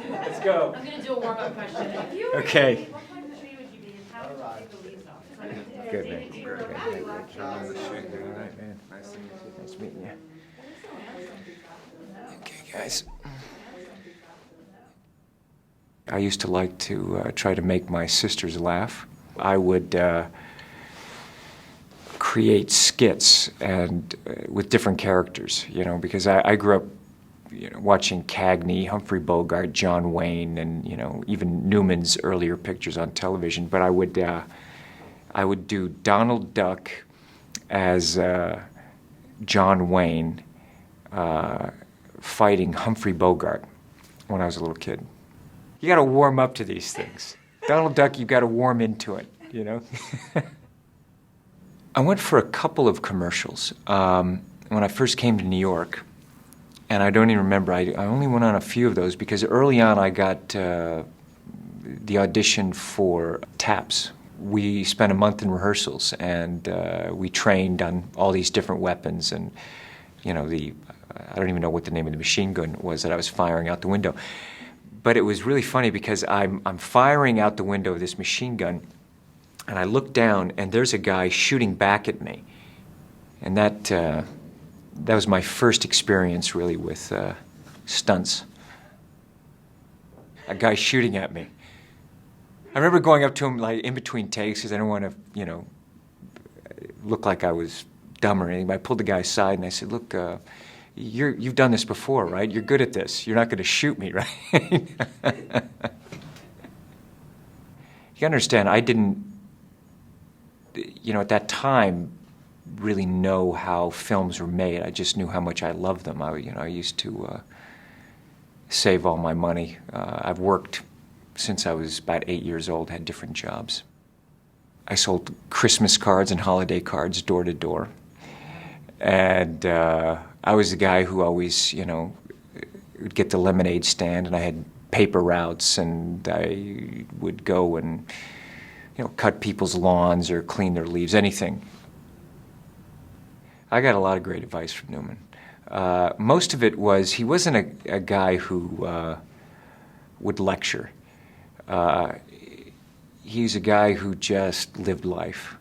Let's go. I'm gonna do a warm-up question. If you were Okay. what kind of tree would you be, and how would you take the leaves off? Good, man. All right, man. Nice to meet you. Nice meeting you. Okay, guys. I used to like to try to make my sisters laugh. I would create skits and with different characters, you know, because I grew up, you know, watching Cagney, Humphrey Bogart, John Wayne, and, you know, even Newman's earlier pictures on television. But I would do Donald Duck as John Wayne fighting Humphrey Bogart when I was a little kid. You got to warm up to these things. Donald Duck, you got to warm into it, you know? I went for a couple of commercials when I first came to New York, and I don't even remember. I only went on a few of those because early on I got the audition for Taps. We spent a month in rehearsals, and we trained on all these different weapons, and, you know, I don't even know what the name of the machine gun was that I was firing out the window. But it was really funny because I'm firing out the window of this machine gun, and I look down, and there's a guy shooting back at me. And that was my first experience, really, with stunts. A guy shooting at me. I remember going up to him, like, in between takes, because I didn't want to, you know, look like I was dumb or anything. But I pulled the guy aside, and I said, look, you've done this before, right? You're good at this. You're not going to shoot me, right? You understand, I didn't, you know, at that time, really know how films were made. I just knew how much I loved them. I used to save all my money. I've worked since I was about 8 years old, had different jobs. I sold Christmas cards and holiday cards door to door. And I was the guy who always, you know, would get the lemonade stand, and I had paper routes, and I would go and, you know, cut people's lawns or clean their leaves, anything. I got a lot of great advice from Newman. Most of it was, he wasn't a guy who would lecture. He's a guy who just lived life.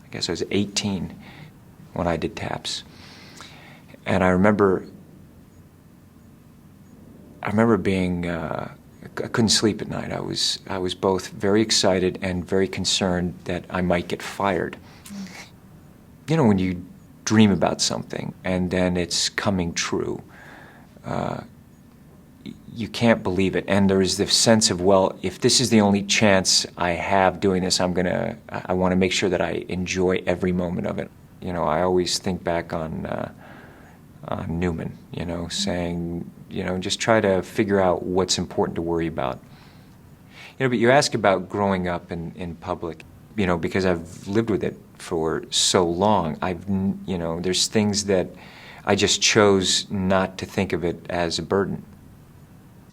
I guess I was 18 when I did Taps. And I remember being, I couldn't sleep at night. I was both very excited and very concerned that I might get fired. You know, when you dream about something and then it's coming true, you can't believe it. And there's this sense of, well, if this is the only chance I have doing this, I want to make sure that I enjoy every moment of it. You know, I always think back on Newman, you know, saying, you know, just try to figure out what's important to worry about. You know, but you ask about growing up in public, you know, because I've lived with it for so long, you know, there's things that I just chose not to think of it as a burden.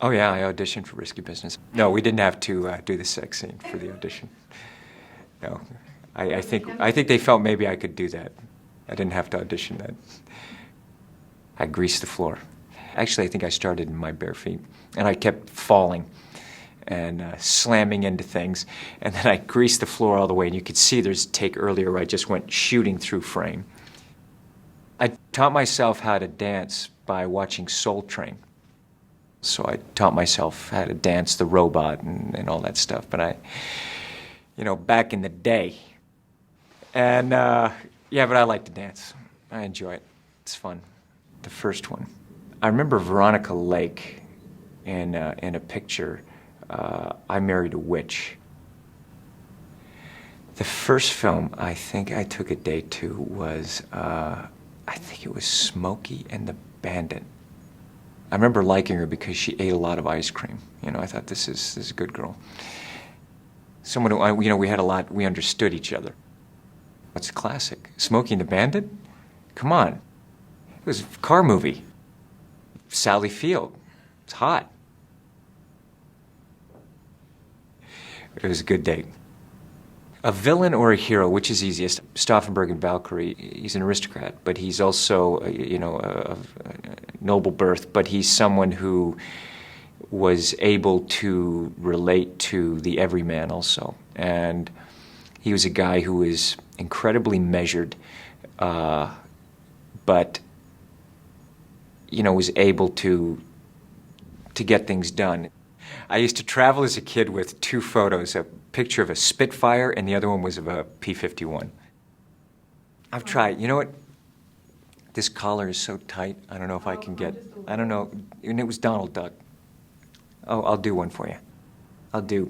Oh yeah, I auditioned for Risky Business. No, we didn't have to do the sex scene for the audition. No, I think they felt maybe I could do that. I didn't have to audition that. I greased the floor. Actually, I think I started in my bare feet, and I kept falling and slamming into things, and then I greased the floor all the way, and you could see there's a take earlier where I just went shooting through frame. I taught myself how to dance by watching Soul Train. So I taught myself how to dance the robot and all that stuff, but you know, back in the day. And yeah, but I like to dance. I enjoy it. It's fun. The first one. I remember Veronica Lake in a picture, I Married a Witch. The first film I think I took a date to was, I think it was Smokey and the Bandit. I remember liking her because she ate a lot of ice cream. You know, I thought, this is a good girl. Someone who, you know, we understood each other. What's a classic? Smokey and the Bandit? Come on. It was a car movie. Sally Field. It's hot. It was a good date. A villain or a hero, which is easiest? Stauffenberg in Valkyrie, he's an aristocrat, but he's also, you know, of noble birth, but he's someone who was able to relate to the everyman also. And he was a guy who was incredibly measured, but was able to get things done. I used to travel as a kid with two photos, a picture of a Spitfire and the other one was of a P-51. I've tried. You know what? This collar is so tight, I don't know if I can get, I don't know, and it was Donald Duck. Oh, I'll do one for you. I'll do.